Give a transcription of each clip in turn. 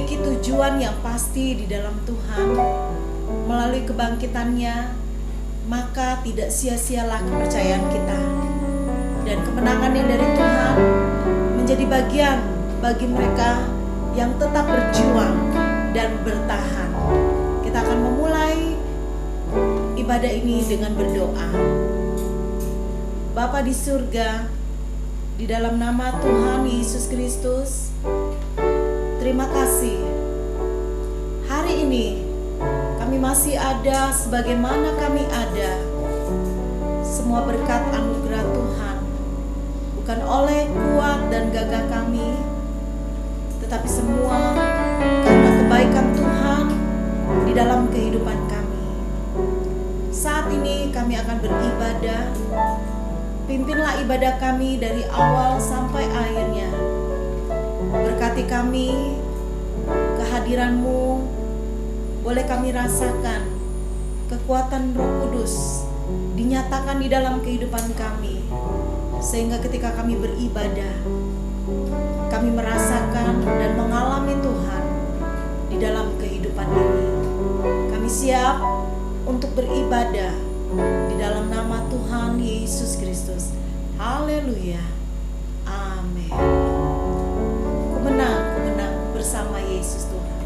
memiliki tujuan yang pasti di dalam Tuhan melalui kebangkitannya, maka tidak sia-sialah kepercayaan kita. Dan kemenangan yang dari Tuhan menjadi bagian bagi mereka yang tetap berjuang dan bertahan. Kita akan memulai ibadah ini dengan berdoa. Bapa di surga, di dalam nama Tuhan Yesus Kristus, terima kasih. Hari ini kami masih ada sebagaimana kami ada. Semua berkat anugerah Tuhan, bukan oleh kuat dan gagah kami, tetapi semua karena kebaikan Tuhan di dalam kehidupan kami. Saat ini kami akan beribadah. Pimpinlah ibadah kami dari awal sampai akhirnya. Berkati kami, kehadiran-Mu boleh kami rasakan, kekuatan Roh Kudus dinyatakan di dalam kehidupan kami, sehingga ketika kami beribadah, kami merasakan dan mengalami Tuhan di dalam kehidupan ini. Kami siap untuk beribadah di dalam nama Tuhan Yesus Kristus. Haleluya. Amin. Ku menang bersama Yesus Tuhan.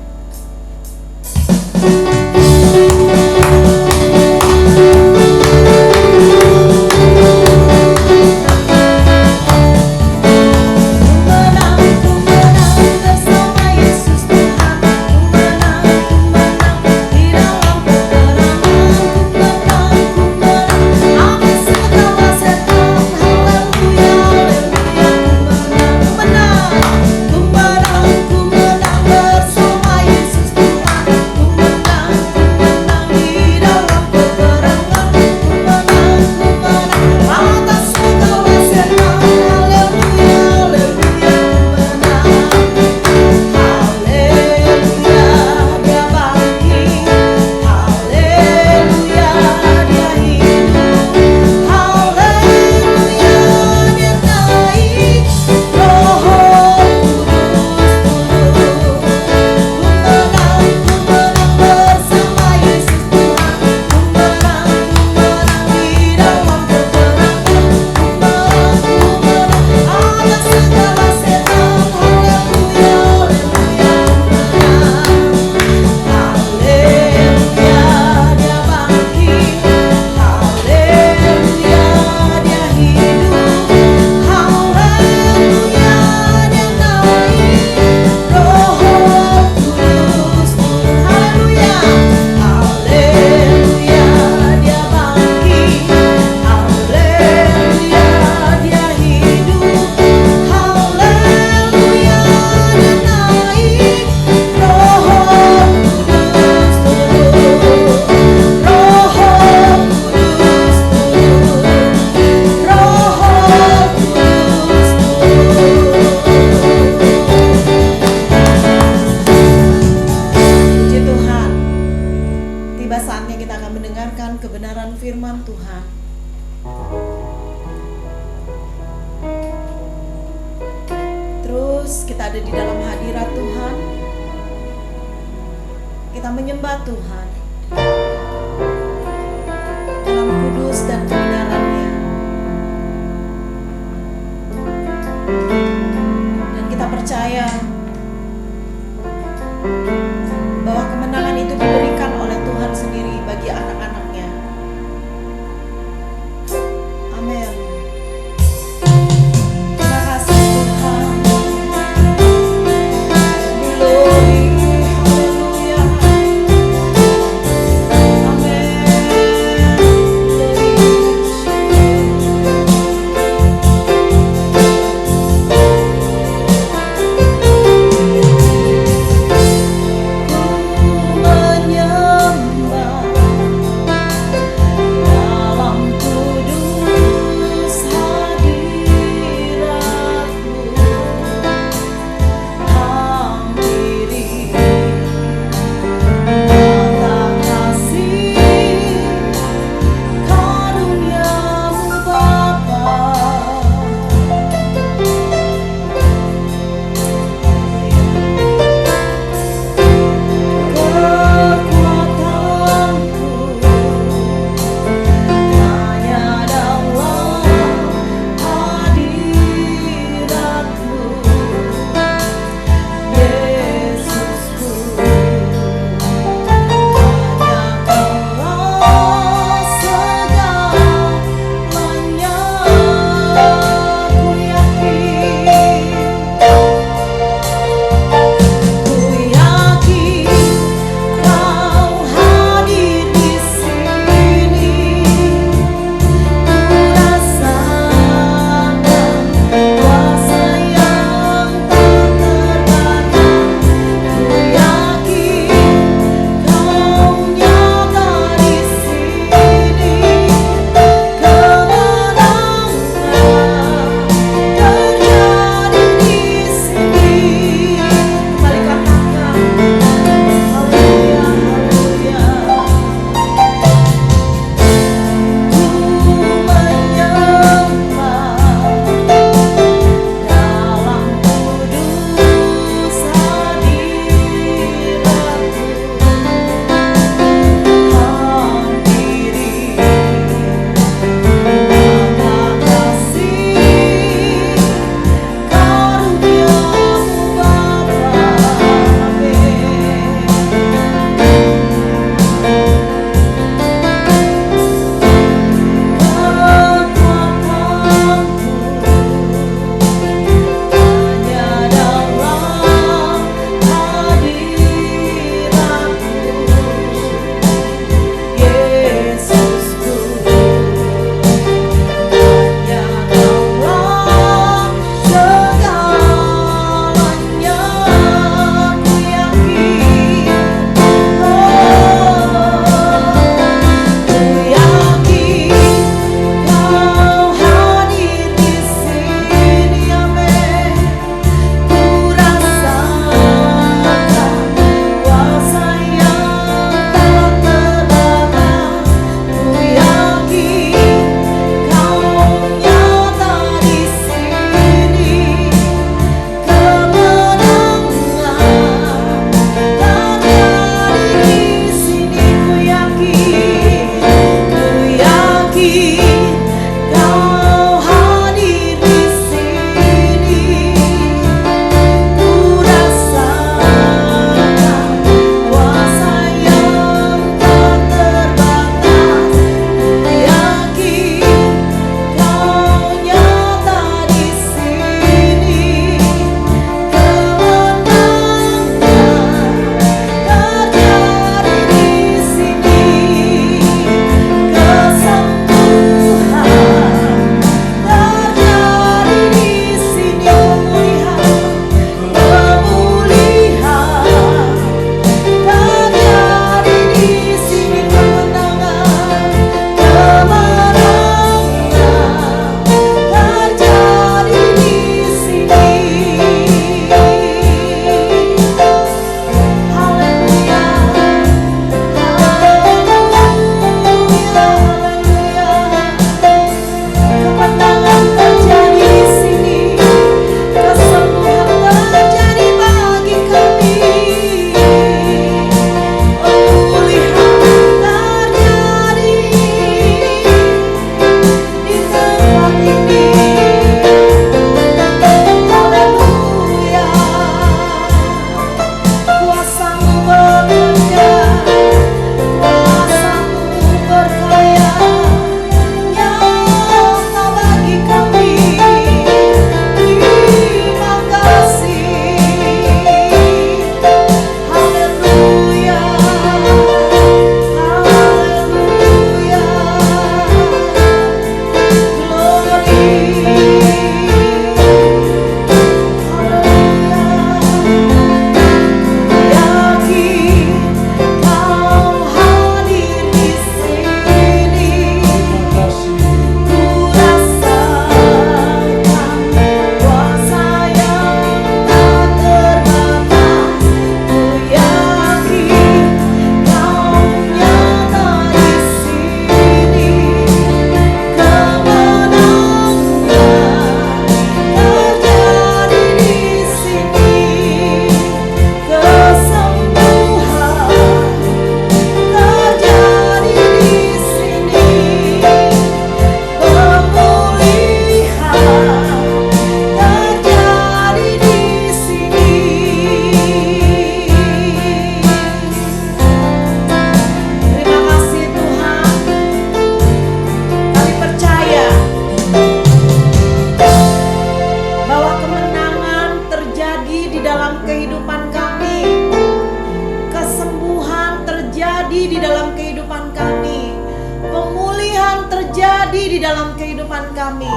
dalam kehidupan kami.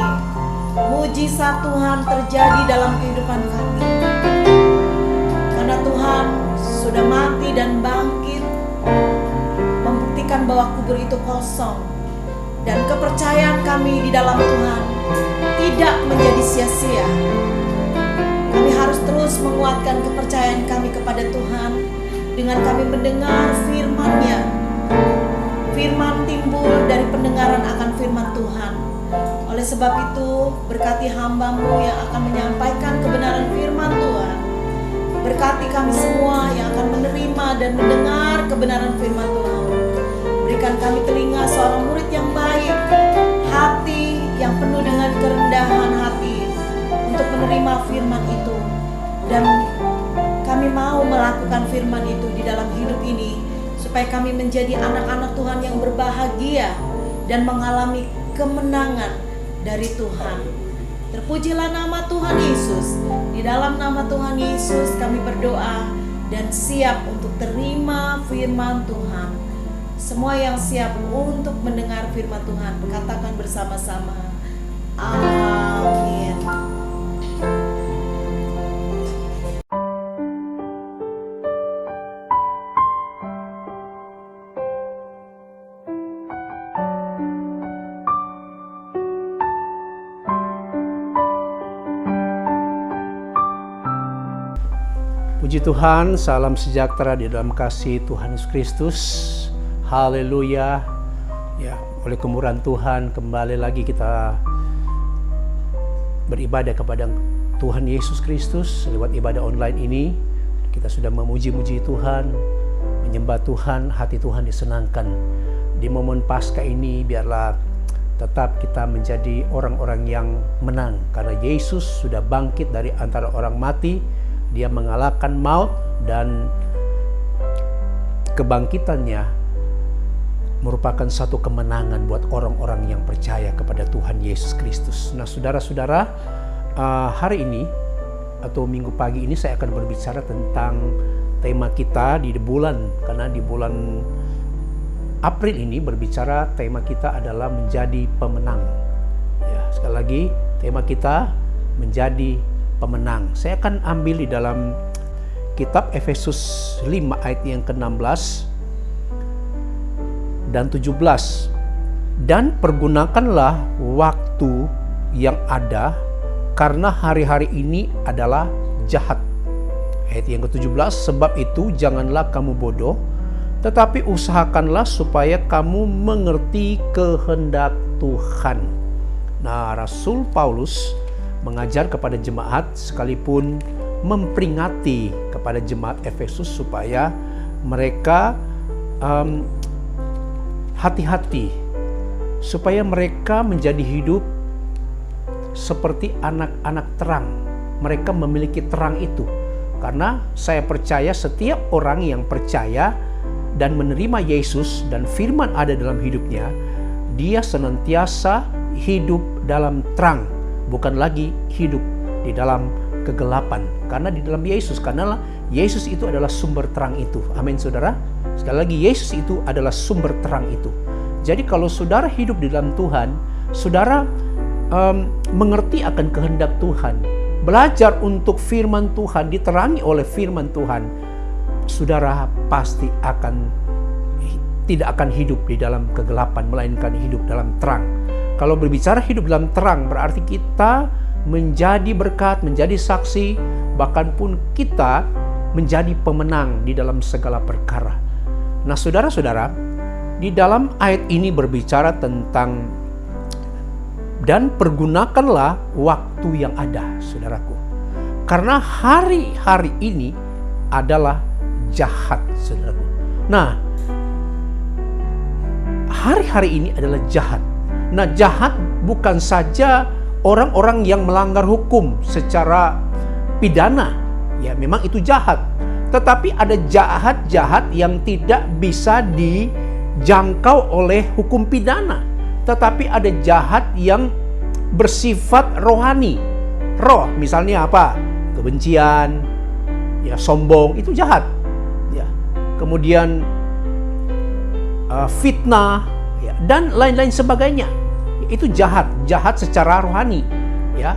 Mujizat Tuhan terjadi dalam kehidupan kami. Karena Tuhan sudah mati dan bangkit, membuktikan bahwa kubur itu kosong. Dan kepercayaan kami di dalam Tuhan tidak menjadi sia-sia. Kami harus terus menguatkan kepercayaan kami kepada Tuhan dengan kami mendengar firman-Nya. Firman timbul dari pendengaran akan firman Tuhan. Oleh sebab itu, berkati hamba-Mu yang akan menyampaikan kebenaran firman Tuhan. Berkati kami semua yang akan menerima dan mendengar kebenaran firman Tuhan. Berikan kami telinga seorang murid yang baik, hati yang penuh dengan kerendahan hati untuk menerima firman itu. Dan kami mau melakukan firman itu di dalam hidup ini, supaya kami menjadi anak-anak Tuhan yang berbahagia dan mengalami kemenangan dari Tuhan. Terpujilah nama Tuhan Yesus. Di dalam nama Tuhan Yesus kami berdoa dan siap untuk terima firman Tuhan. Semua yang siap untuk mendengar firman Tuhan, katakan bersama-sama, amin. Puji Tuhan, salam sejahtera di dalam kasih Tuhan Yesus Kristus. Haleluya. Ya, oleh kemurahan Tuhan kembali lagi kita beribadah kepada Tuhan Yesus Kristus lewat ibadah online ini. Kita sudah memuji-muji Tuhan, menyembah Tuhan, hati Tuhan disenangkan. Di momen Paskah ini biarlah tetap kita menjadi orang-orang yang menang karena Yesus sudah bangkit dari antara orang mati. Dia mengalahkan maut dan kebangkitannya merupakan satu kemenangan buat orang-orang yang percaya kepada Tuhan Yesus Kristus. Nah, saudara-saudara, hari ini atau minggu pagi ini saya akan berbicara tentang tema kita di bulan, karena di bulan April ini berbicara tema kita adalah menjadi pemenang. Ya, sekali lagi tema kita menjadi pemenang. Saya akan ambil di dalam kitab Efesus 5 ayat yang ke-16 dan 17. Dan pergunakanlah waktu yang ada karena hari-hari ini adalah jahat. Ayat yang ke-17, sebab itu janganlah kamu bodoh, tetapi usahakanlah supaya kamu mengerti kehendak Tuhan. Nah, Rasul Paulus mengajar kepada jemaat sekalipun memperingati kepada jemaat Efesus supaya mereka hati-hati, supaya mereka menjadi hidup seperti anak-anak terang. Mereka memiliki terang itu, karena saya percaya setiap orang yang percaya dan menerima Yesus dan firman ada dalam hidupnya, dia senantiasa hidup dalam terang, bukan lagi hidup di dalam kegelapan. Karena di dalam Yesus, karena Yesus itu adalah sumber terang itu. Amin, saudara. Sekali lagi, Yesus itu adalah sumber terang itu. Jadi kalau saudara hidup di dalam Tuhan, saudara mengerti akan kehendak Tuhan, belajar untuk firman Tuhan, diterangi oleh firman Tuhan, saudara pasti tidak akan hidup di dalam kegelapan, melainkan hidup dalam terang. Kalau berbicara hidup dalam terang, berarti kita menjadi berkat, menjadi saksi, bahkan pun kita menjadi pemenang di dalam segala perkara. Nah, saudara-saudara, di dalam ayat ini berbicara tentang dan pergunakanlah waktu yang ada, saudaraku. Karena hari-hari ini adalah jahat, saudaraku. Nah, hari-hari ini adalah jahat. Nah, jahat bukan saja orang-orang yang melanggar hukum secara pidana. Ya, memang itu jahat. Tetapi ada jahat-jahat yang tidak bisa dijangkau oleh hukum pidana. Tetapi ada jahat yang bersifat rohani. Roh, misalnya apa? Kebencian, ya, sombong, itu jahat. Ya. Kemudian fitnah, ya, dan lain-lain sebagainya. itu jahat secara rohani, ya,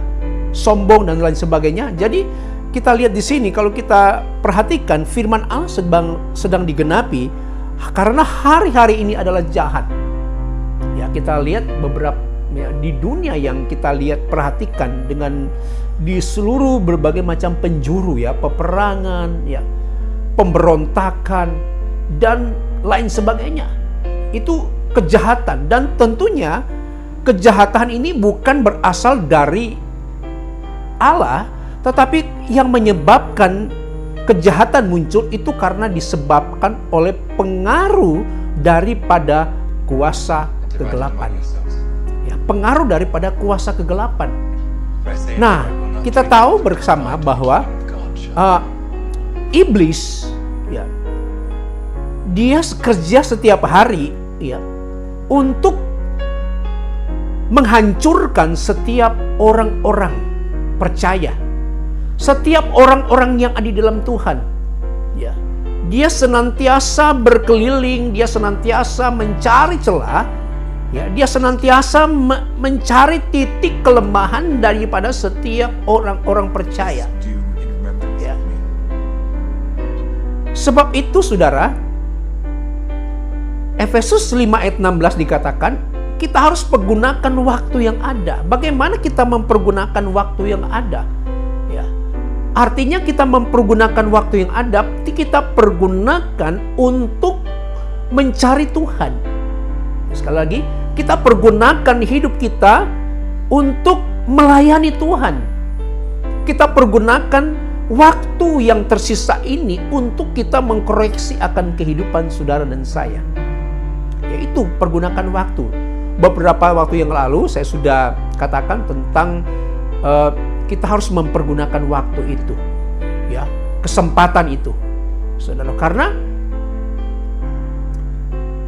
sombong dan lain sebagainya. Jadi kita lihat di sini, kalau kita perhatikan firman Allah sedang digenapi karena hari-hari ini adalah jahat. Ya, kita lihat beberapa di dunia yang kita lihat perhatikan dengan di seluruh berbagai macam penjuru, ya, peperangan, ya, pemberontakan dan lain sebagainya. Itu kejahatan, dan tentunya kejahatan ini bukan berasal dari Allah, tetapi yang menyebabkan kejahatan muncul itu karena disebabkan oleh pengaruh daripada kuasa kegelapan. Ya, pengaruh daripada kuasa kegelapan. Nah, kita tahu bersama bahwa iblis, ya, dia kerja setiap hari, ya, untuk menghancurkan setiap orang-orang percaya, setiap orang-orang yang ada di dalam Tuhan. Ya, dia senantiasa berkeliling, dia senantiasa mencari celah, ya, dia senantiasa mencari titik kelemahan daripada setiap orang-orang percaya. Ya. Sebab itu, saudara, Efesus 5 ayat 16 dikatakan, kita harus pergunakan waktu yang ada. Bagaimana kita mempergunakan waktu yang ada? Ya. Artinya kita mempergunakan waktu yang ada, kita pergunakan untuk mencari Tuhan. Sekali lagi, kita pergunakan hidup kita untuk melayani Tuhan. Kita pergunakan waktu yang tersisa ini untuk kita mengkoreksi akan kehidupan saudara dan saya. Yaitu pergunakan waktu. Beberapa waktu yang lalu saya sudah katakan tentang kita harus mempergunakan waktu itu, ya, kesempatan itu, saudara, karena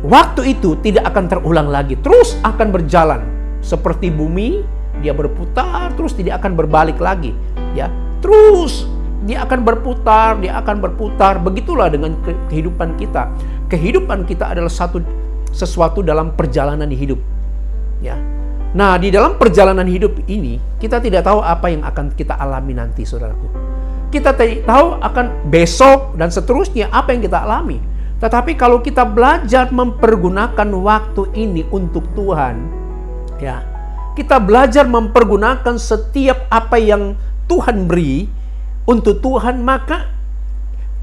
waktu itu tidak akan terulang lagi, terus akan berjalan seperti bumi, dia berputar terus tidak akan berbalik lagi, ya, terus dia akan berputar, begitulah dengan kehidupan kita. Kehidupan kita adalah sesuatu dalam perjalanan hidup, ya. Nah, di dalam perjalanan hidup ini kita tidak tahu apa yang akan kita alami nanti, saudaraku. Kita tidak tahu akan besok dan seterusnya apa yang kita alami. Tetapi kalau kita belajar mempergunakan waktu ini untuk Tuhan, ya, kita belajar mempergunakan setiap apa yang Tuhan beri untuk Tuhan, maka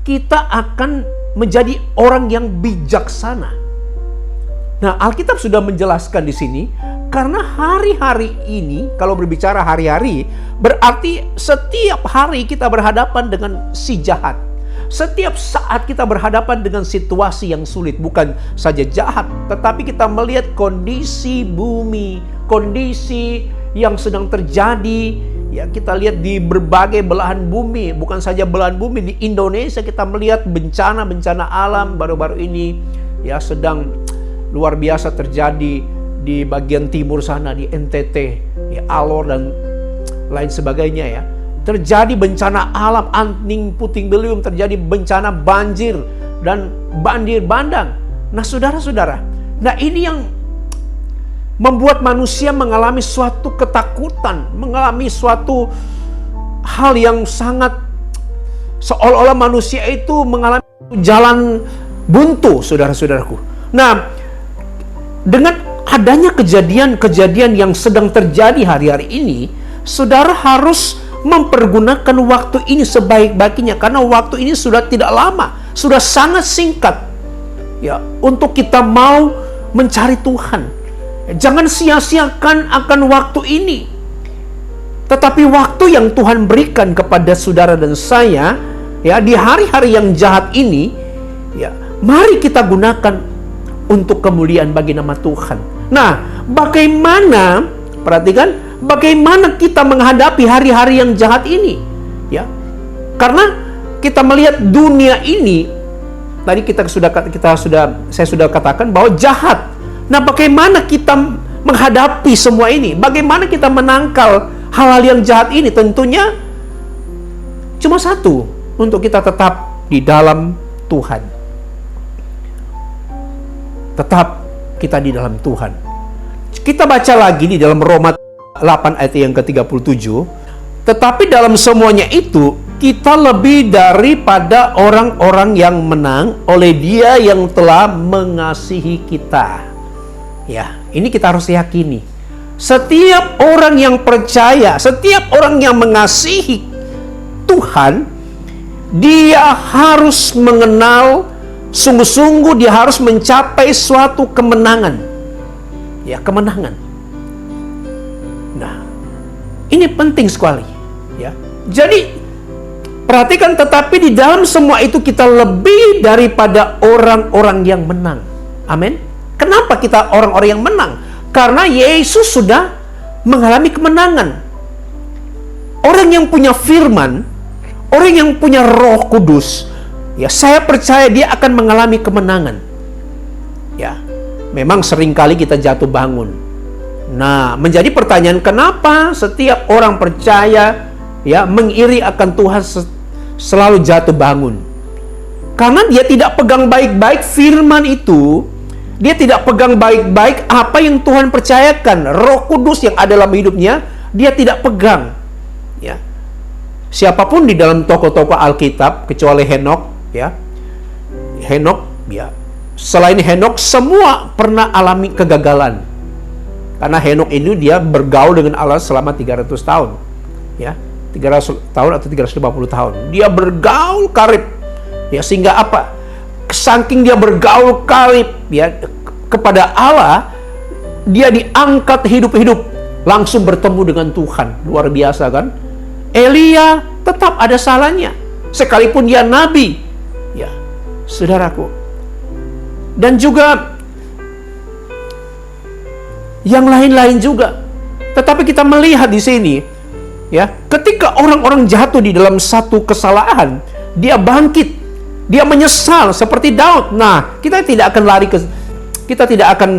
kita akan menjadi orang yang bijaksana. Nah, Alkitab sudah menjelaskan di sini, karena hari-hari ini, kalau berbicara hari-hari, berarti setiap hari kita berhadapan dengan si jahat. Setiap saat kita berhadapan dengan situasi yang sulit, bukan saja jahat, tetapi kita melihat kondisi bumi, kondisi yang sedang terjadi. Ya, kita lihat di berbagai belahan bumi, bukan saja belahan bumi, di Indonesia kita melihat bencana-bencana alam baru-baru ini, ya, sedang luar biasa terjadi di bagian timur sana, di NTT, ya, Alor dan lain sebagainya, ya. Terjadi bencana alam, Anting Puting Beliung, terjadi bencana banjir dan banjir bandang. Nah, saudara-saudara, nah ini yang membuat manusia mengalami suatu ketakutan, mengalami suatu hal yang sangat seolah-olah manusia itu mengalami jalan buntu, saudara-saudaraku. Nah, dengan adanya kejadian-kejadian yang sedang terjadi hari-hari ini, saudara harus mempergunakan waktu ini sebaik-baiknya, karena waktu ini sudah tidak lama, sudah sangat singkat, ya, untuk kita mau mencari Tuhan. Jangan sia-siakan akan waktu ini. Tetapi waktu yang Tuhan berikan kepada saudara dan saya, ya, di hari-hari yang jahat ini, ya, mari kita gunakan untuk kemuliaan bagi nama Tuhan. Nah, bagaimana, perhatikan, bagaimana kita menghadapi hari-hari yang jahat ini, ya? Karena kita melihat dunia ini, tadi saya sudah katakan bahwa jahat. Nah, bagaimana kita menghadapi semua ini? Bagaimana kita menangkal hal-hal yang jahat ini? Tentunya cuma satu, untuk kita tetap di dalam Tuhan. Tetap kita di dalam Tuhan. Kita baca lagi di dalam Roma 8 ayat yang ke-37. Tetapi dalam semuanya itu, kita lebih daripada orang-orang yang menang oleh Dia yang telah mengasihi kita. Ya, ini kita harus yakini. Setiap orang yang percaya, setiap orang yang mengasihi Tuhan, dia harus mengenal sungguh-sungguh, dia harus mencapai suatu kemenangan. Ya, kemenangan. Nah, ini penting sekali. Ya, jadi perhatikan, tetapi di dalam semua itu kita lebih daripada orang-orang yang menang. Amin. Kenapa kita orang-orang yang menang? Karena Yesus sudah mengalami kemenangan. Orang yang punya firman, orang yang punya Roh Kudus, ya, saya percaya dia akan mengalami kemenangan. Ya, memang seringkali kita jatuh bangun. Nah, menjadi pertanyaan, kenapa setiap orang percaya, ya, mengiri akan Tuhan selalu jatuh bangun? Karena dia tidak pegang baik-baik firman itu. Dia tidak pegang baik-baik apa yang Tuhan percayakan. Roh Kudus yang ada dalam hidupnya, dia tidak pegang. Ya. Siapapun di dalam tokoh-tokoh Alkitab, kecuali Henokh, ya. Henokh, ya. Selain Henokh, semua pernah alami kegagalan. Karena Henokh ini dia bergaul dengan Allah selama 300 tahun. Ya. 300 tahun atau 350 tahun. Dia bergaul karib. Ya, sehingga apa? Saking dia bergaul karib, ya, kepada Allah, dia diangkat hidup-hidup, langsung bertemu dengan Tuhan. Luar biasa kan? Elia tetap ada salahnya, sekalipun dia nabi. Ya, saudaraku. Dan juga yang lain-lain juga. Tetapi kita melihat di sini, ya, ketika orang-orang jatuh di dalam satu kesalahan, dia bangkit. Dia menyesal seperti Daud. Nah, kita tidak akan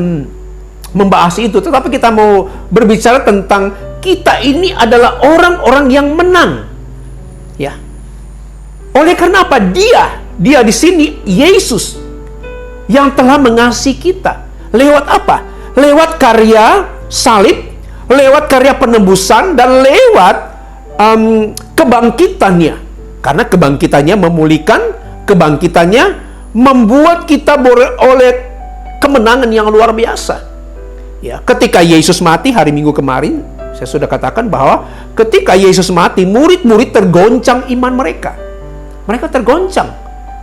membahas itu, tetapi kita mau berbicara tentang kita ini adalah orang-orang yang menang. Ya. Oleh karena apa? Dia di sini Yesus yang telah mengasihi kita. Lewat apa? Lewat karya salib, lewat karya penebusan, dan lewat kebangkitannya. Karena kebangkitannya memulihkan, kebangkitannya membuat kita oleh kemenangan yang luar biasa. Ya, ketika Yesus mati hari Minggu kemarin, saya sudah katakan bahwa ketika Yesus mati, murid-murid tergoncang iman mereka. Mereka tergoncang.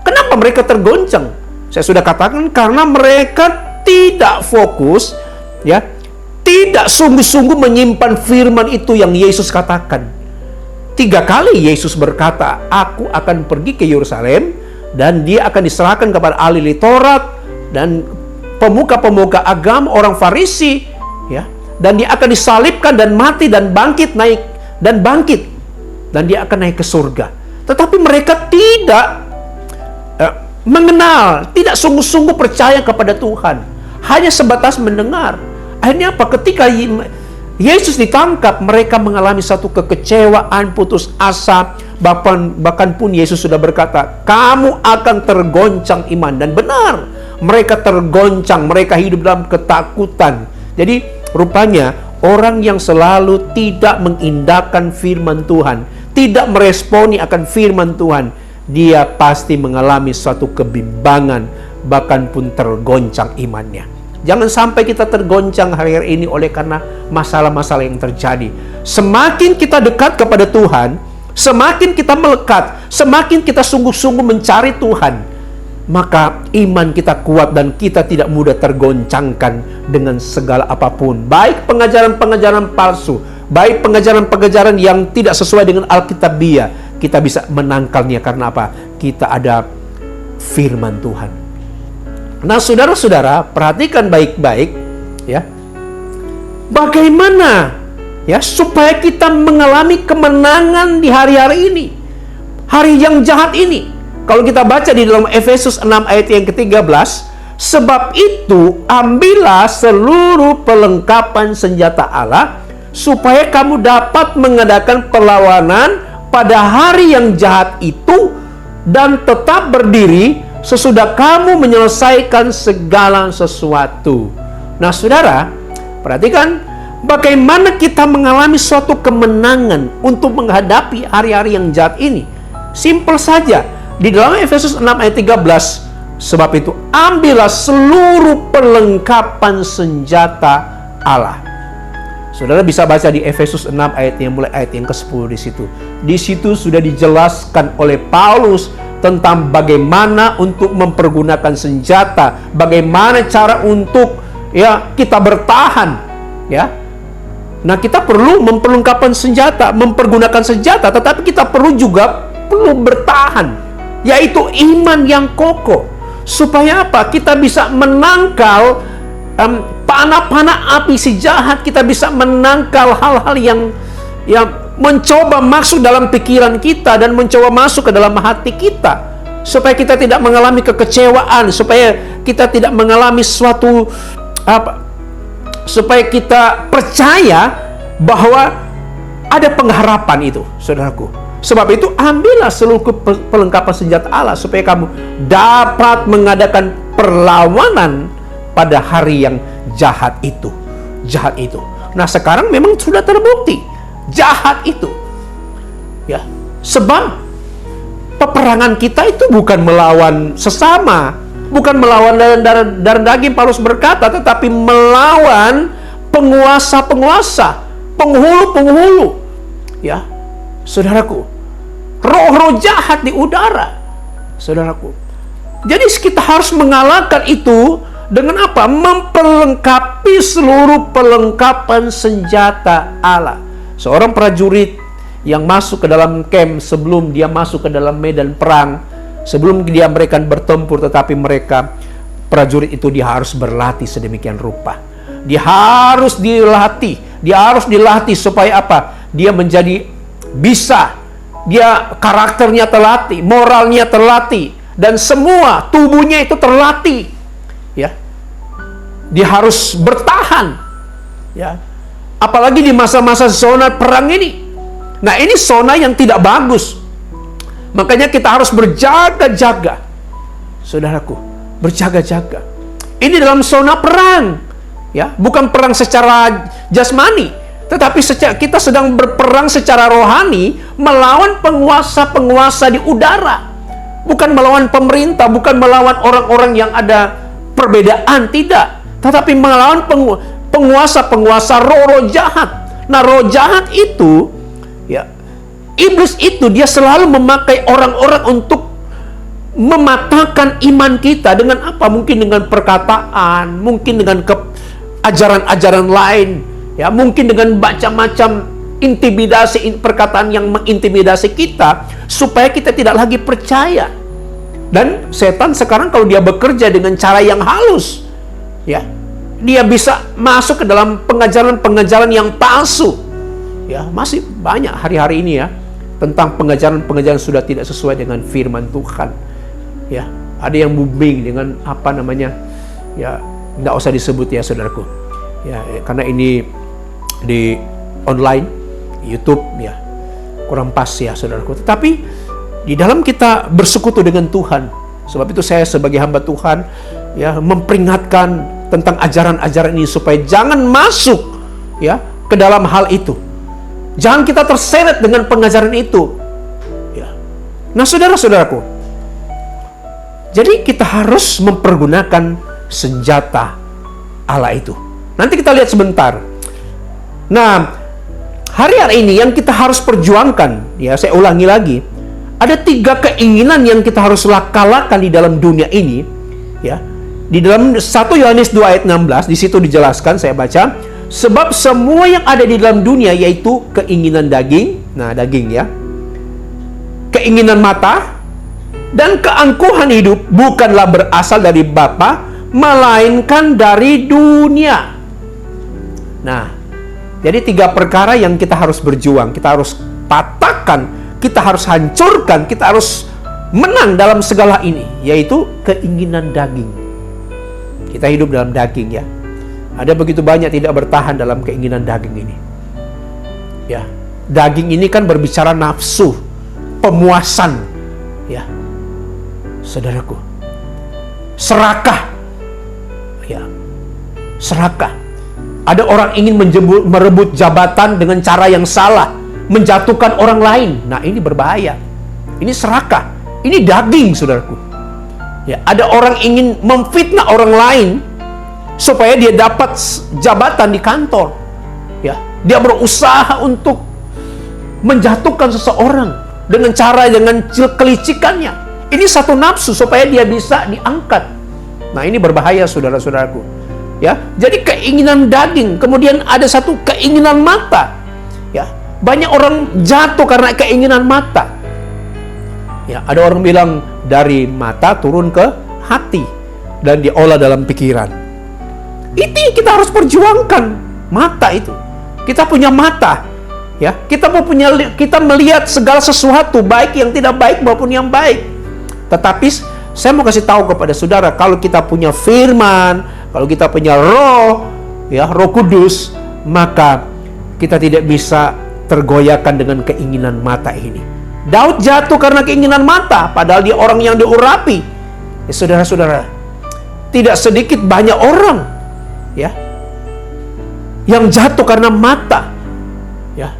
Kenapa mereka tergoncang? Saya sudah katakan karena mereka tidak fokus, ya, tidak sungguh-sungguh menyimpan firman itu yang Yesus katakan. 3 kali Yesus berkata, aku akan pergi ke Yerusalem, dan dia akan diserahkan kepada ahli Taurat dan pemuka-pemuka agama, orang Farisi, ya, dan dia akan disalibkan dan mati dan bangkit, naik dan bangkit, dan dia akan naik ke surga. Tetapi mereka tidak mengenal, tidak sungguh-sungguh percaya kepada Tuhan, hanya sebatas mendengar. Akhirnya apa? Ketika Yesus ditangkap, mereka mengalami satu kekecewaan, putus asa. Bahkan pun Yesus sudah berkata, kamu akan tergoncang iman. Dan benar, mereka tergoncang, mereka hidup dalam ketakutan. Jadi rupanya orang yang selalu tidak mengindahkan firman Tuhan, tidak meresponi akan firman Tuhan, dia pasti mengalami suatu kebimbangan, bahkan pun tergoncang imannya. Jangan sampai kita tergoncang hari-hari ini oleh karena masalah-masalah yang terjadi. Semakin kita dekat kepada Tuhan, semakin kita melekat, semakin kita sungguh-sungguh mencari Tuhan, maka iman kita kuat dan kita tidak mudah tergoncangkan dengan segala apapun. Baik pengajaran-pengajaran palsu, baik pengajaran-pengajaran yang tidak sesuai dengan Alkitabiah, kita bisa menangkalnya. Karena apa? Kita ada firman Tuhan. Nah, saudara-saudara, perhatikan baik-baik, ya. Bagaimana, ya, supaya kita mengalami kemenangan di hari-hari ini, hari yang jahat ini. Kalau kita baca di dalam Efesus 6 ayat yang ke-13, sebab itu ambillah seluruh perlengkapan senjata Allah, supaya kamu dapat mengadakan perlawanan pada hari yang jahat itu, dan tetap berdiri sesudah kamu menyelesaikan segala sesuatu. Nah, saudara, Perhatikan, bagaimana kita mengalami suatu kemenangan untuk menghadapi hari-hari yang jahat ini. Simpel saja. Di dalam Efesus 6 ayat 13, sebab itu ambillah seluruh perlengkapan senjata Allah. Saudara bisa baca di Efesus 6 mulai ayat yang ke-10 di situ. Di situ sudah dijelaskan oleh Paulus tentang bagaimana untuk mempergunakan senjata, bagaimana cara untuk kita bertahan, ya. Nah, kita perlu memperlengkapan senjata, mempergunakan senjata, tetapi kita perlu bertahan, yaitu iman yang kokoh. Supaya apa? Kita bisa menangkal panah-panah api si jahat, kita bisa menangkal hal-hal yang mencoba masuk dalam pikiran kita dan mencoba masuk ke dalam hati kita, supaya kita tidak mengalami kekecewaan, supaya kita tidak mengalami supaya kita percaya bahwa ada pengharapan itu, saudaraku. Sebab itu ambillah seluruh perlengkapan senjata Allah supaya kamu dapat mengadakan perlawanan pada hari yang jahat itu. Nah, sekarang memang sudah terbukti jahat itu. Ya, sebab peperangan kita itu bukan melawan sesama, bukan melawan darah daging, Paulus berkata, tetapi melawan penguasa-penguasa, penghulu-penghulu. Ya, saudaraku, roh-roh jahat di udara, saudaraku. Jadi kita harus mengalahkan itu dengan apa? Memperlengkapi seluruh perlengkapan senjata Allah. Seorang prajurit yang masuk ke dalam camp sebelum dia masuk ke dalam medan perang, sebelum mereka bertempur, tetapi prajurit itu dia harus berlatih sedemikian rupa. Dia harus dilatih supaya apa? Dia menjadi bisa, dia karakternya terlatih, moralnya terlatih, dan semua tubuhnya itu terlatih. Ya, dia harus bertahan. Ya, apalagi di masa-masa zona perang ini. Nah, ini zona yang tidak bagus. Makanya kita harus berjaga-jaga, saudaraku, berjaga-jaga. Ini dalam zona perang, ya, bukan perang secara jasmani, tetapi kita sedang berperang secara rohani melawan penguasa-penguasa di udara, bukan melawan pemerintah, bukan melawan orang-orang yang ada perbedaan, tidak, tetapi melawan penguasa-penguasa roh-roh jahat. Nah, roh jahat itu, ya, iblis itu dia selalu memakai orang-orang untuk mematahkan iman kita dengan apa? Mungkin dengan perkataan, mungkin dengan ajaran-ajaran lain, ya, mungkin dengan macam-macam intimidasi, perkataan yang mengintimidasi kita supaya kita tidak lagi percaya. Dan setan sekarang kalau dia bekerja dengan cara yang halus, ya, dia bisa masuk ke dalam pengajaran-pengajaran yang palsu. Ya, masih banyak hari-hari ini ya tentang pengajaran-pengajaran sudah tidak sesuai dengan firman Tuhan. Ya, ada yang booming dengan apa namanya? Ya, nggak usah disebut ya, saudaraku. Ya, karena ini di online, YouTube, ya, kurang pas ya, saudaraku. Tetapi di dalam kita bersekutu dengan Tuhan, sebab itu saya sebagai hamba Tuhan, ya, memperingatkan tentang ajaran-ajaran ini supaya jangan masuk, ya, ke dalam hal itu. Jangan kita terseret dengan pengajaran itu. Ya. Nah, saudara-saudaraku, jadi kita harus mempergunakan senjata Allah itu. Nanti kita lihat sebentar. Nah, hari-hari ini yang kita harus perjuangkan, ya, saya ulangi lagi, ada 3 keinginan yang kita harus kalahkan di dalam dunia ini, ya. Di dalam 1 Yohanes 2 ayat 16, di situ dijelaskan, saya baca, sebab semua yang ada di dalam dunia yaitu keinginan daging, nah daging ya, keinginan mata, dan keangkuhan hidup bukanlah berasal dari Bapa, melainkan dari dunia. Nah, jadi 3 perkara yang kita harus berjuang, kita harus patahkan, kita harus hancurkan, kita harus menang dalam segala ini, yaitu keinginan daging. Kita hidup dalam daging, ya. Ada begitu banyak tidak bertahan dalam keinginan daging ini. Ya, daging ini kan berbicara nafsu, pemuasan, ya. Saudaraku, serakah. Ya. Serakah. Ada orang ingin merebut jabatan dengan cara yang salah, menjatuhkan orang lain. Nah, ini berbahaya. Ini serakah. Ini daging, saudaraku. Ya, ada orang ingin memfitnah orang lain supaya dia dapat jabatan di kantor. Ya, dia berusaha untuk menjatuhkan seseorang dengan kelicikannya. Ini satu nafsu supaya dia bisa diangkat. Nah, ini berbahaya, saudara-saudaraku. Ya, jadi keinginan daging, kemudian ada satu keinginan mata. Ya, banyak orang jatuh karena keinginan mata. Ya, ada orang bilang dari mata turun ke hati dan diolah dalam pikiran. Itu yang kita harus perjuangkan, mata itu. Kita punya mata. Ya, kita melihat segala sesuatu, baik yang tidak baik maupun yang baik. Tetapi saya mau kasih tahu kepada saudara, kalau kita punya firman, kalau kita punya roh, ya, Roh Kudus, maka kita tidak bisa tergoyahkan dengan keinginan mata ini. Daud jatuh karena keinginan mata, padahal dia orang yang diurapi. Ya, saudara-saudara, tidak sedikit banyak orang, ya, yang jatuh karena mata. Ya.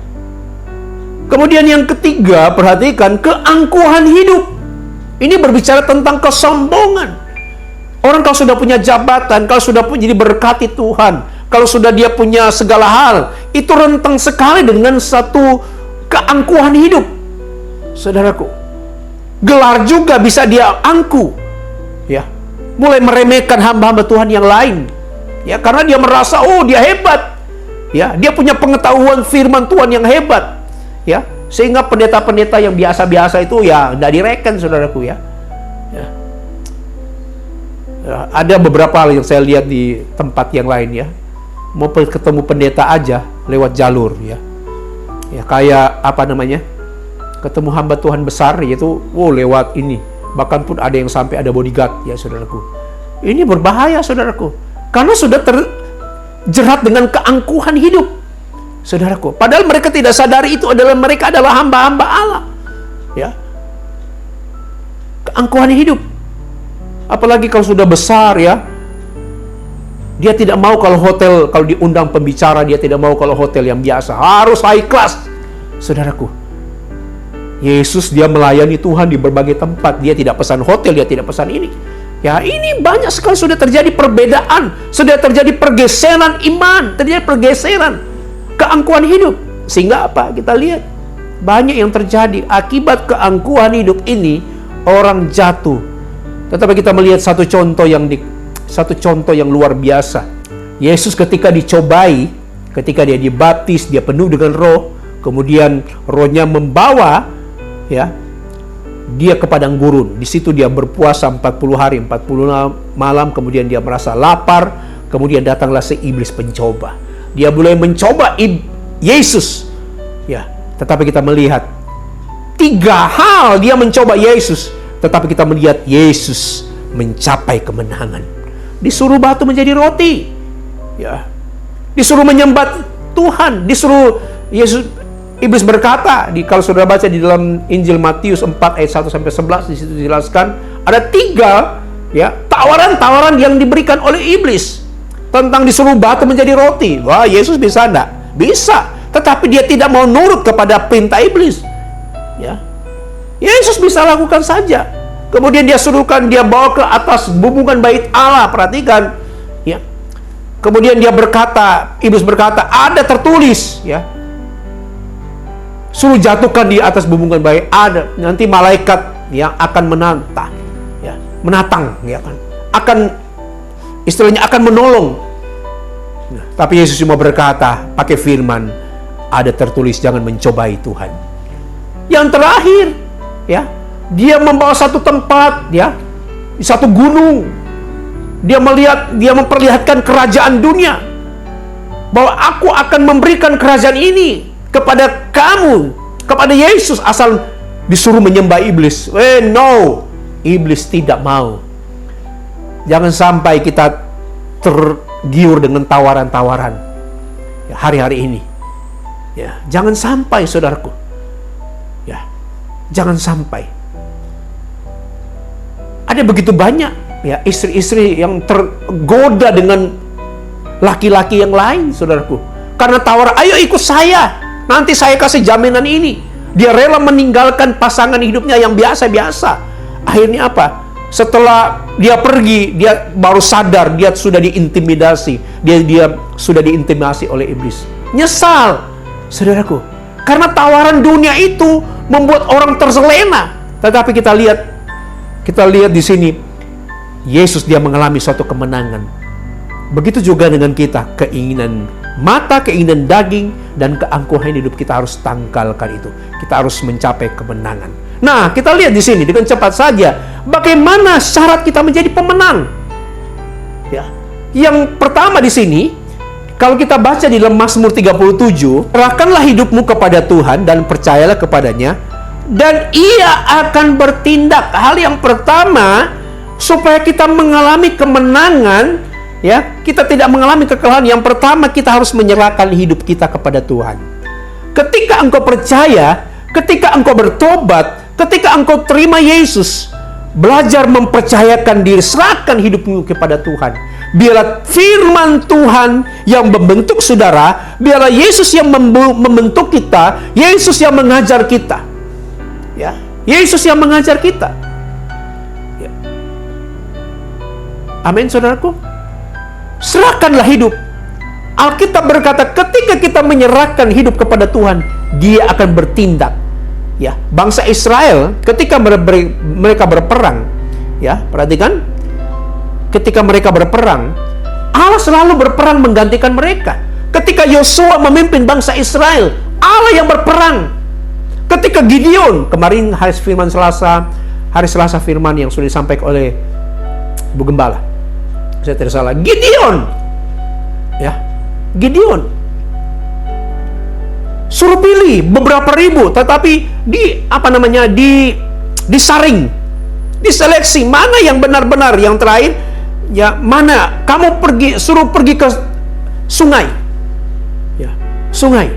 Kemudian yang ketiga, perhatikan keangkuhan hidup. Ini berbicara tentang kesombongan. Orang kalau sudah punya jabatan, kalau sudah jadi berkati Tuhan, kalau sudah dia punya segala hal, itu rentang sekali dengan satu keangkuhan hidup. Saudaraku, gelar juga bisa dia angku. Ya, mulai meremehkan hamba-hamba Tuhan yang lain. Ya, karena dia merasa, oh, dia hebat. Ya, dia punya pengetahuan firman Tuhan yang hebat. Ya, sehingga pendeta-pendeta yang biasa-biasa itu ya tidak direken, saudaraku, ya. Ya. Ada beberapa hal yang saya lihat di tempat yang lain, ya. Mau ketemu pendeta aja lewat jalur, ya. Ya, kayak apa namanya? Ketemu hamba Tuhan besar, yaitu lewat ini. Bahkan pun ada yang sampai ada bodyguard, ya, saudaraku. Ini berbahaya, saudaraku. Karena sudah terjerat dengan keangkuhan hidup, saudaraku. Padahal mereka tidak sadari mereka adalah hamba-hamba Allah. Ya. Keangkuhan hidup. Apalagi kalau sudah besar, ya. Dia tidak mau kalau diundang pembicara, dia tidak mau kalau hotel yang biasa. Harus high class, saudaraku. Yesus dia melayani Tuhan di berbagai tempat. Dia tidak pesan hotel, dia tidak pesan ini. Ya, ini banyak sekali sudah terjadi perbedaan, sudah terjadi pergeseran iman, terjadi pergeseran keangkuhan hidup. Sehingga apa? Kita lihat banyak yang terjadi akibat keangkuhan hidup ini, orang jatuh. Tetapi kita melihat satu contoh yang luar biasa. Yesus ketika dicobai, ketika dia dibaptis, dia penuh dengan Roh, kemudian Rohnya membawa, ya, dia ke padang gurun. Di situ dia berpuasa 40 hari, 40 malam, kemudian dia merasa lapar, kemudian datanglah si iblis pencoba. Dia mulai mencoba Yesus. Ya, tetapi kita melihat 3 hal dia mencoba Yesus, tetapi kita melihat Yesus mencapai kemenangan. Disuruh batu menjadi roti. Ya. Disuruh menyembah Tuhan, disuruh Iblis berkata, kalau saudara baca di dalam Injil Matius 4 ayat 1 sampai 11, di situ dijelaskan ada 3 ya tawaran-tawaran yang diberikan oleh iblis tentang disuruh batu menjadi roti. Wah, Yesus bisa enggak? Bisa, tetapi dia tidak mau nurut kepada perintah iblis. Ya. Yesus bisa lakukan saja. Kemudian dia bawa ke atas bumbungan bait Allah, perhatikan, ya. Kemudian iblis berkata, ada tertulis, ya. Suruh jatuhkan di atas bumbungan bait, ada nanti malaikat yang akan menantang, ya, ya kan, istilahnya akan menolong. Nah, tapi Yesus cuma berkata pakai firman, ada tertulis jangan mencobai Tuhan. Yang terakhir, ya, dia membawa satu tempat, ya, di satu gunung. Dia memperlihatkan kerajaan dunia, bahwa aku akan memberikan kerajaan ini kepada kamu, kepada Yesus, asal disuruh menyembah iblis. No, iblis tidak mau. Jangan sampai kita tergiur dengan tawaran-tawaran, ya, hari-hari ini. Ya, jangan sampai, saudaraku. Ya, jangan sampai. Ada begitu banyak, ya, istri-istri yang tergoda dengan laki-laki yang lain, saudaraku. Karena tawar, ayo ikut saya, nanti saya kasih jaminan ini. Dia rela meninggalkan pasangan hidupnya yang biasa-biasa. Akhirnya apa? Setelah dia pergi, dia baru sadar dia sudah diintimidasi. Dia sudah diintimidasi oleh iblis. Nyesal, saudaraku. Karena tawaran dunia itu membuat orang terlena. Tetapi kita lihat di sini, Yesus dia mengalami suatu kemenangan. Begitu juga dengan kita, keinginan mata, keinginan daging, dan keangkuhan hidup kita harus tanggalkan itu. Kita harus mencapai kemenangan. Nah, kita lihat di sini dengan cepat saja bagaimana syarat kita menjadi pemenang. Ya. Yang pertama di sini, kalau kita baca di dalam Mazmur 37, serahkanlah hidupmu kepada Tuhan dan percayalah kepadanya, dan Ia akan bertindak. Hal yang pertama, supaya kita mengalami kemenangan, ya, kita tidak mengalami kekalahan. Yang pertama, kita harus menyerahkan hidup kita kepada Tuhan. Ketika engkau percaya, ketika engkau bertobat, ketika engkau terima Yesus, belajar mempercayakan diri, serahkan hidupmu kepada Tuhan. Biarlah firman Tuhan yang membentuk saudara, biarlah Yesus yang membentuk kita, Yesus yang mengajar kita. Ya, Yesus yang mengajar kita. Ya. Amin, saudaraku. Serahkanlah hidup. Alkitab berkata, ketika kita menyerahkan hidup kepada Tuhan, Dia akan bertindak. Ya, bangsa Israel ketika mereka berperang, ya, perhatikan, ketika mereka berperang, Allah selalu berperang menggantikan mereka. Ketika Yosua memimpin bangsa Israel, Allah yang berperang. Ketika Gideon, kemarin hari Selasa firman yang sudah disampaikan oleh Bu Gembala, saya tidak salah, Gideon, ya, Gideon suruh pilih beberapa ribu, tetapi disaring, diseleksi mana yang benar-benar, yang terakhir, ya, mana kamu suruh pergi ke sungai, ya, sungai.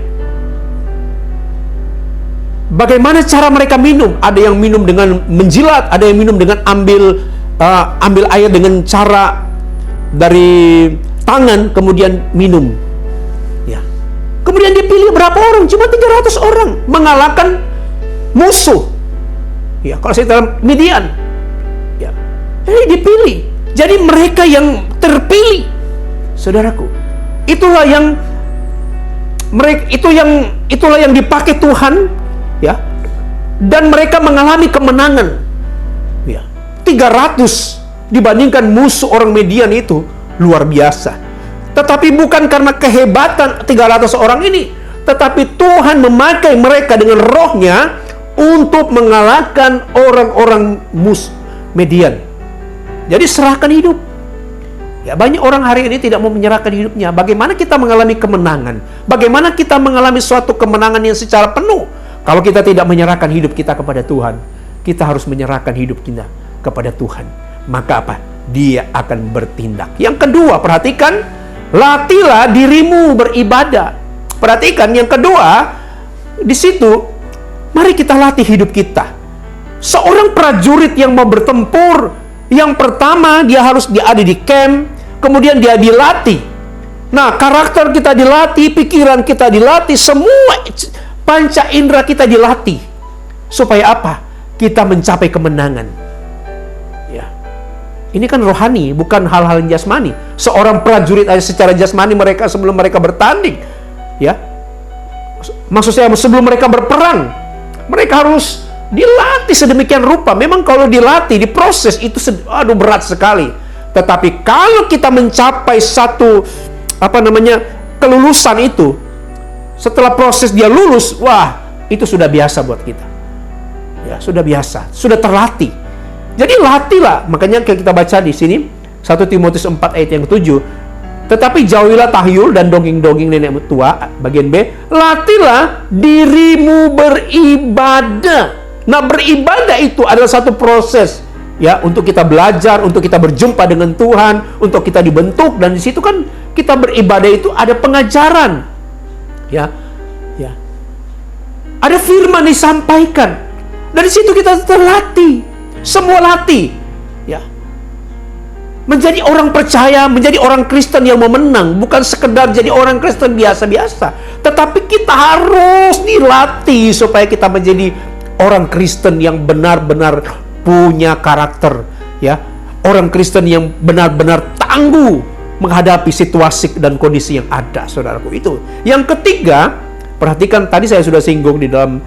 Bagaimana cara mereka minum? Ada yang minum dengan menjilat, ada yang minum dengan ambil air dengan cara dari tangan, kemudian minum. Ya. Kemudian dipilih berapa orang? Cuma 300 orang mengalahkan musuh. Ya, kalau saya dalam Midian. Ya. Dipilih. Jadi mereka yang terpilih. Saudaraku, itulah yang dipakai Tuhan, ya. Dan mereka mengalami kemenangan. Ya. 300 dibandingkan musuh orang Midian itu luar biasa. Tetapi bukan karena kehebatan 300 orang ini, tetapi Tuhan memakai mereka dengan rohnya untuk mengalahkan orang-orang Midian. Jadi serahkan hidup. Ya, banyak orang hari ini tidak mau menyerahkan hidupnya. Bagaimana kita mengalami kemenangan? Bagaimana kita mengalami suatu kemenangan yang secara penuh? Kalau kita tidak menyerahkan hidup kita kepada Tuhan, kita harus menyerahkan hidup kita kepada Tuhan. Maka apa? Dia akan bertindak. Yang kedua, perhatikan, latihlah dirimu beribadah. Perhatikan, yang kedua, di situ, mari kita latih hidup kita. Seorang prajurit yang mau bertempur, yang pertama dia harus ada di camp, kemudian dia dilatih. Nah, karakter kita dilatih, pikiran kita dilatih, semua panca indera kita dilatih. Supaya apa? Kita mencapai kemenangan. Ini kan rohani, bukan hal-hal yang jasmani. Seorang prajurit aja secara jasmani mereka sebelum mereka bertanding, ya. Maksud saya sebelum mereka berperang, mereka harus dilatih sedemikian rupa. Memang kalau dilatih, diproses itu berat sekali. Tetapi kalau kita mencapai satu kelulusan itu, setelah proses dia lulus, wah, itu sudah biasa buat kita. Ya, sudah biasa, sudah terlatih. Jadi latihlah, makanya kita baca di sini 1 Timotius 4 ayat yang 7. Tetapi jauhilah tahyul dan dongeng-dongeng nenek tua, bagian B. Latihlah dirimu beribadah. Nah, beribadah itu adalah satu proses, ya, untuk kita belajar, untuk kita berjumpa dengan Tuhan, untuk kita dibentuk, dan di situ kan kita beribadah itu ada pengajaran. Ya. Ya. Ada firman disampaikan. Dari situ kita terlatih. Semua latih, ya. menjadi orang percaya, menjadi orang Kristen yang memenang, bukan sekedar jadi orang Kristen biasa-biasa, tetapi kita harus dilatih supaya kita menjadi orang Kristen yang benar-benar punya karakter, ya, orang Kristen yang benar-benar tangguh menghadapi situasi dan kondisi yang ada, saudaraku. Itu yang ketiga. Perhatikan, tadi saya sudah singgung di dalam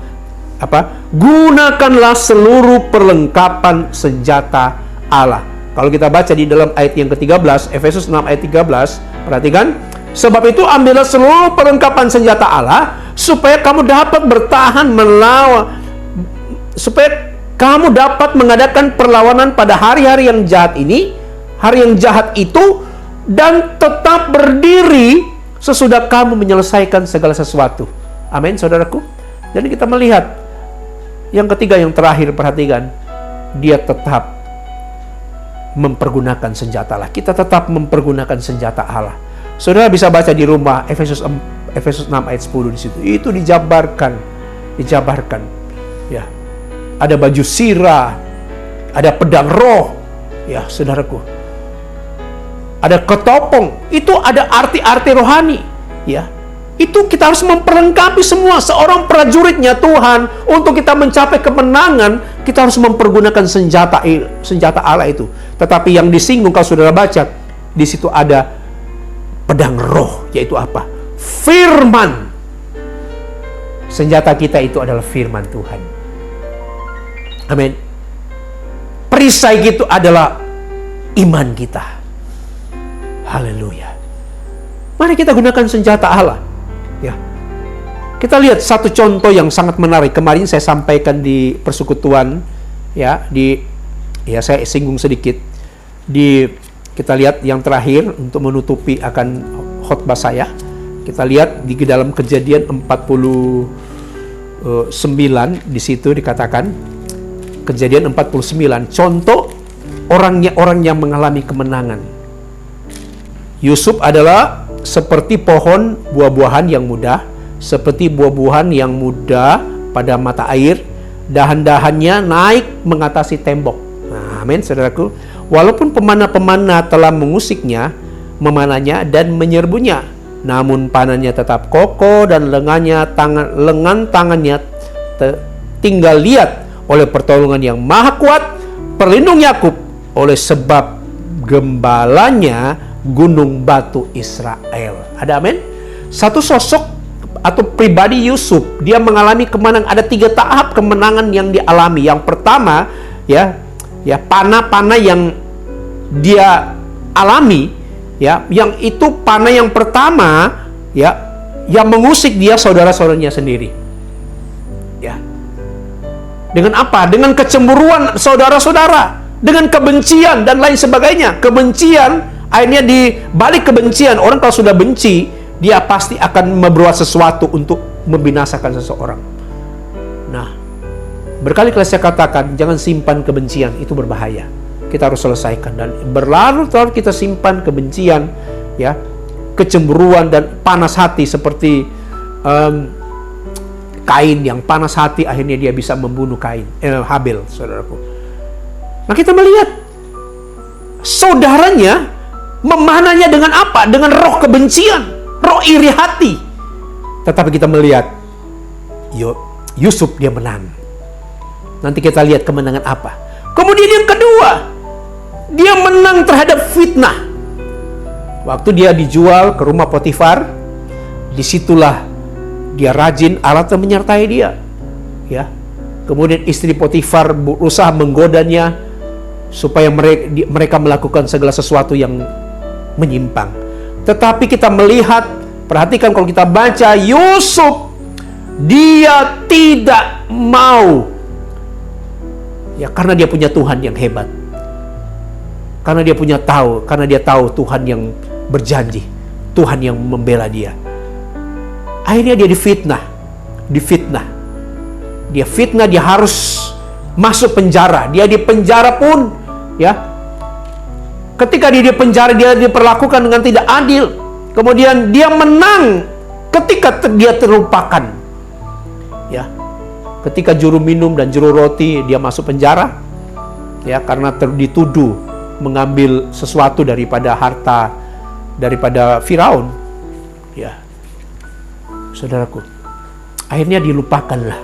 gunakanlah seluruh perlengkapan senjata Allah. Kalau kita baca di dalam ayat yang ke-13, Efesus 6 ayat 13, perhatikan, sebab itu ambillah seluruh perlengkapan senjata Allah supaya kamu dapat bertahan melawan, supaya kamu dapat mengadakan perlawanan pada hari-hari yang jahat ini, hari yang jahat itu, dan tetap berdiri sesudah kamu menyelesaikan segala sesuatu. Amin, saudaraku. Jadi kita melihat yang ketiga, yang terakhir, perhatikan, dia tetap mempergunakan senjata Allah. Kita tetap mempergunakan senjata Allah. Saudara bisa baca di rumah Efesus 6 ayat 10 di situ. Itu dijabarkan. Ya. Ada baju sirah, ada pedang roh, ya, saudaraku. Ada ketopong. Itu ada arti-arti rohani, ya. Itu kita harus memperlengkapi semua. Seorang prajuritnya Tuhan, untuk kita mencapai kemenangan, kita harus mempergunakan senjata Allah itu. Tetapi yang disinggung, kalau saudara baca, di situ ada pedang roh, yaitu apa? Firman. Senjata kita itu adalah firman Tuhan. Amin. Perisai itu adalah iman kita. Haleluya. Mari kita gunakan senjata Allah. Ya. Kita lihat satu contoh yang sangat menarik. Kemarin saya sampaikan di persekutuan, ya, saya singgung sedikit. Kita lihat yang terakhir untuk menutupi akan khotbah saya. Kita lihat di dalam Kejadian 49 di situ dikatakan, Kejadian 49, contoh orang yang mengalami kemenangan. Yusuf adalah seperti pohon buah-buahan yang muda, seperti buah-buahan yang muda pada mata air, dahan-dahannya naik mengatasi tembok. Nah, amin, saudaraku. Walaupun pemana-pemana telah mengusiknya, memananya dan menyerbunya, namun panahnya tetap kokoh dan lengan tangannya tinggal liat oleh pertolongan yang maha kuat, pelindung Yakub, oleh sebab gembalanya gunung batu Israel. Ada amin? Satu sosok atau pribadi Yusuf, dia mengalami kemenangan. Ada 3 tahap kemenangan yang dialami. Yang pertama, ya panah-panah yang dia alami, ya, yang itu panah yang pertama, ya, yang mengusik dia saudara-saudaranya sendiri. Ya. Dengan apa? Dengan kecemburuan saudara-saudara, dengan kebencian dan lain sebagainya. Kebencian, akhirnya di balik kebencian, orang kalau sudah benci, dia pasti akan membuat sesuatu untuk membinasakan seseorang. Nah, berkali-kali saya katakan, jangan simpan kebencian, itu berbahaya. Kita harus selesaikan, dan berlarut-larut kita simpan kebencian, ya, kecemburuan dan panas hati seperti Kain yang panas hati, akhirnya dia bisa membunuh Habel, saudaraku. Nah, kita melihat saudaranya memanahnya dengan apa? Dengan roh kebencian, roh iri hati. Tetapi kita melihat Yusuf dia menang. Nanti kita lihat kemenangan apa. Kemudian yang kedua, dia menang terhadap fitnah. Waktu dia dijual ke rumah Potifar, disitulah dia rajin, Allah menyertai dia. Ya. Kemudian istri Potifar berusaha menggodanya supaya mereka melakukan segala sesuatu yang menyimpang. Tetapi kita melihat, perhatikan kalau kita baca Yusuf, dia tidak mau. Ya, karena dia punya Tuhan yang hebat. Karena dia tahu Tuhan yang berjanji, Tuhan yang membela dia. Akhirnya dia difitnah. Dia fitnah, dia harus masuk penjara. Dia di penjara pun, ya, ketika dia di penjara, dia diperlakukan dengan tidak adil. Kemudian dia menang ketika dia terlupakan. Ya, ketika juru minum dan juru roti dia masuk penjara, ya, karena dituduh mengambil sesuatu daripada harta daripada Firaun, ya saudaraku, akhirnya dilupakanlah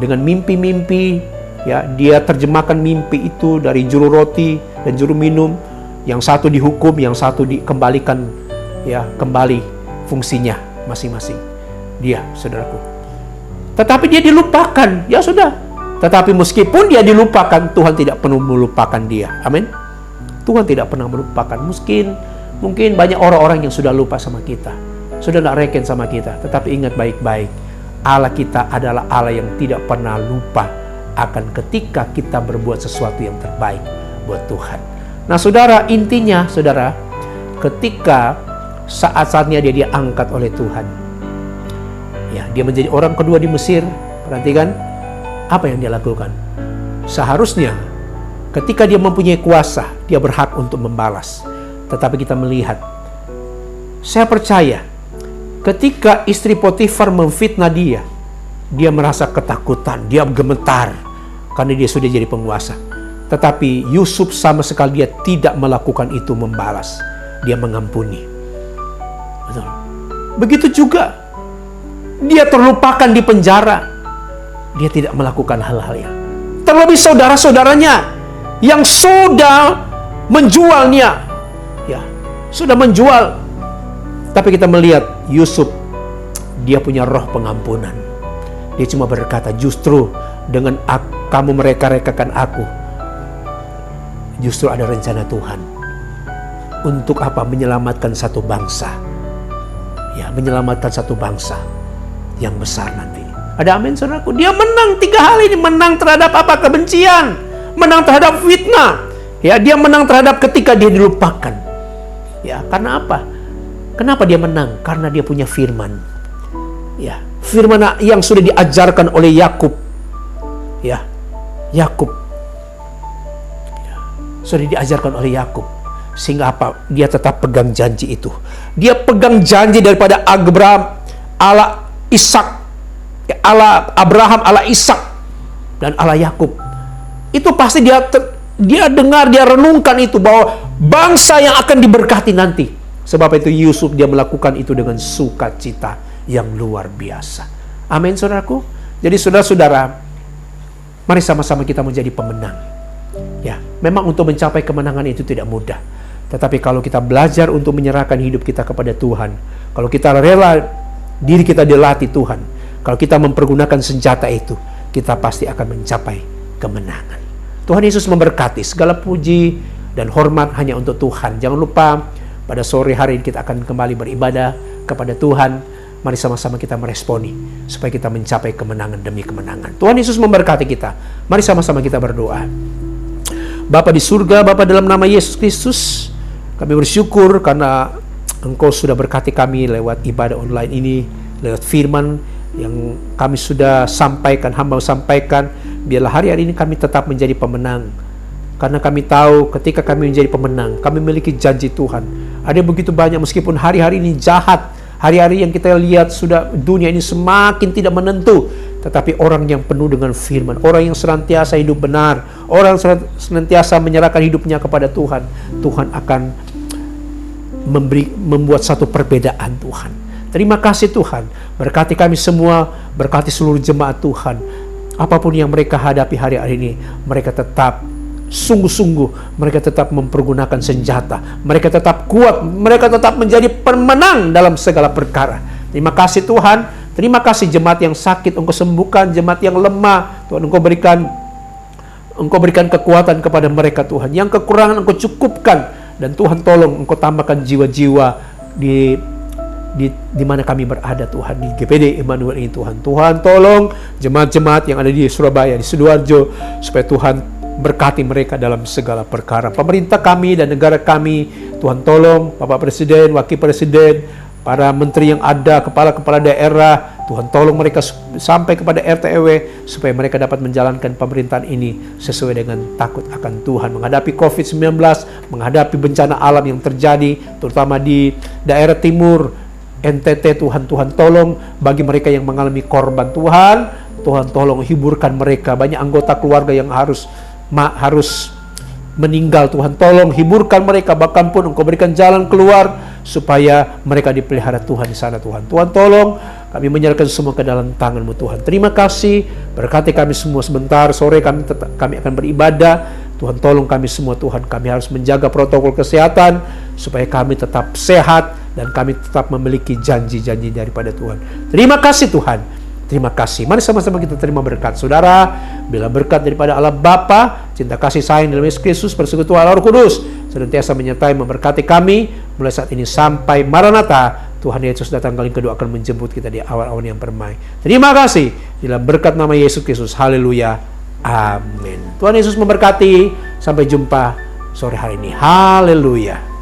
dengan mimpi-mimpi. Ya, dia terjemahkan mimpi itu dari juru roti dan juru minum, yang satu dihukum, yang satu dikembalikan, ya, kembali fungsinya masing-masing dia, saudaraku. Tetapi dia dilupakan, ya sudah. Tetapi meskipun dia dilupakan, Tuhan tidak pernah melupakan dia. Amin. Tuhan tidak pernah melupakan. Mungkin banyak orang-orang yang sudah lupa sama kita, sudah tidak reken sama kita. Tetapi ingat baik-baik, Allah kita adalah Allah yang tidak pernah lupa akan ketika kita berbuat sesuatu yang terbaik buat Tuhan. Nah saudara, intinya saudara, ketika saat-saatnya dia diangkat oleh Tuhan, ya, dia menjadi orang kedua di Mesir. Perhatikan apa yang dia lakukan. Seharusnya ketika dia mempunyai kuasa, dia berhak untuk membalas. Tetapi kita melihat, saya percaya ketika istri Potifar memfitnah dia merasa ketakutan, dia gemetar karena dia sudah jadi penguasa. Tetapi Yusuf sama sekali dia tidak melakukan itu membalas. Dia mengampuni. Betul. Begitu juga dia terlupakan di penjara. Dia tidak melakukan hal-hal yang. Terlebih saudara-saudaranya yang sudah menjualnya, ya, sudah menjual. Tapi kita melihat Yusuf, dia punya roh pengampunan. Dia cuma berkata, justru dengan kamu mereka-rekakan aku, justru ada rencana Tuhan. Untuk apa? Menyelamatkan satu bangsa. Ya, menyelamatkan satu bangsa yang besar nanti. Ada amin saudaraku. Dia menang 3 hal ini. Menang terhadap apa? Kebencian. Menang terhadap fitnah. Ya, dia menang terhadap ketika dia dilupakan. Ya, karena apa? Kenapa dia menang? Karena dia punya firman. Ya, firman yang sudah diajarkan oleh Yakub. Ya, Yakub. Ya, sudah diajarkan oleh Yakub. Sehingga apa? Dia tetap pegang janji itu. Dia pegang janji daripada Abraham, Allah Ishak, Allah Abraham, Allah Ishak, dan Allah Yakub. Itu pasti dia dengar, dia renungkan itu, bahwa bangsa yang akan diberkati nanti. Sebab itu Yusuf dia melakukan itu dengan sukacita yang luar biasa. Amin saudaraku. Jadi saudara-saudara, mari sama-sama kita menjadi pemenang. Ya, memang untuk mencapai kemenangan itu tidak mudah. Tetapi kalau kita belajar untuk menyerahkan hidup kita kepada Tuhan, kalau kita rela diri kita dilatih Tuhan, kalau kita mempergunakan senjata itu, kita pasti akan mencapai kemenangan. Tuhan Yesus memberkati. Segala puji dan hormat hanya untuk Tuhan. Jangan lupa pada sore hari ini kita akan kembali beribadah kepada Tuhan. Mari sama-sama kita meresponi supaya kita mencapai kemenangan demi kemenangan. Tuhan Yesus memberkati kita. Mari sama-sama kita berdoa. Bapa di surga, Bapa dalam nama Yesus Kristus, kami bersyukur karena Engkau sudah berkati kami lewat ibadah online ini, lewat firman yang kami sudah sampaikan, hamba sampaikan. Biarlah hari-hari ini kami tetap menjadi pemenang. Karena kami tahu ketika kami menjadi pemenang, kami memiliki janji Tuhan. Ada begitu banyak, meskipun hari-hari ini jahat, hari-hari yang kita lihat sudah dunia ini semakin tidak menentu, tetapi orang yang penuh dengan firman, orang yang senantiasa hidup benar, orang yang senantiasa menyerahkan hidupnya kepada Tuhan, Tuhan akan membuat satu perbedaan Tuhan. Terima kasih Tuhan, berkati kami semua, berkati seluruh jemaat Tuhan. Apapun yang mereka hadapi hari-hari ini, mereka tetap sungguh-sungguh, mereka tetap mempergunakan senjata, mereka tetap kuat, mereka tetap menjadi pemenang dalam segala perkara. Terima kasih Tuhan, terima kasih jemaat yang sakit Engkau sembuhkan, jemaat yang lemah Tuhan Engkau berikan kekuatan kepada mereka Tuhan, yang kekurangan Engkau cukupkan, dan Tuhan tolong Engkau tambahkan jiwa-jiwa di mana kami berada Tuhan, di GPD Immanuel ini Tuhan. Tuhan tolong jemaat-jemaat yang ada di Surabaya, di Sidoarjo, supaya Tuhan berkati mereka dalam segala perkara. Pemerintah kami dan negara kami, Tuhan tolong Bapak Presiden, Wakil Presiden, para menteri yang ada, kepala-kepala daerah, Tuhan tolong mereka sampai kepada RT RW supaya mereka dapat menjalankan pemerintahan ini sesuai dengan takut akan Tuhan, menghadapi COVID-19, menghadapi bencana alam yang terjadi terutama di daerah timur NTT. Tuhan tolong bagi mereka yang mengalami korban, Tuhan tolong hiburkan mereka. Banyak anggota keluarga yang harus meninggal. Tuhan, tolong hiburkan mereka, bahkan pun Engkau berikan jalan keluar supaya mereka dipelihara Tuhan di sana, Tuhan. Tuhan, tolong kami menyerahkan semua ke dalam tangan-Mu, Tuhan. Terima kasih, berkati kami semua. Sebentar sore kami akan beribadah. Tuhan, tolong kami semua, Tuhan. Kami harus menjaga protokol kesehatan supaya kami tetap sehat dan kami tetap memiliki janji-janji daripada Tuhan. Terima kasih, Tuhan. Terima kasih. Mari sama-sama kita terima berkat. Saudara, bila berkat daripada Allah Bapa, cinta kasih sayang dalam Yesus Kristus, persekutuan Roh Kudus senantiasa menyertai memberkati kami mulai saat ini sampai Maranatha. Tuhan Yesus datang kali kedua akan menjemput kita di awal-awal yang permai. Terima kasih. Dalam berkat nama Yesus Kristus. Haleluya. Amin. Tuhan Yesus memberkati. Sampai jumpa sore hari ini. Haleluya.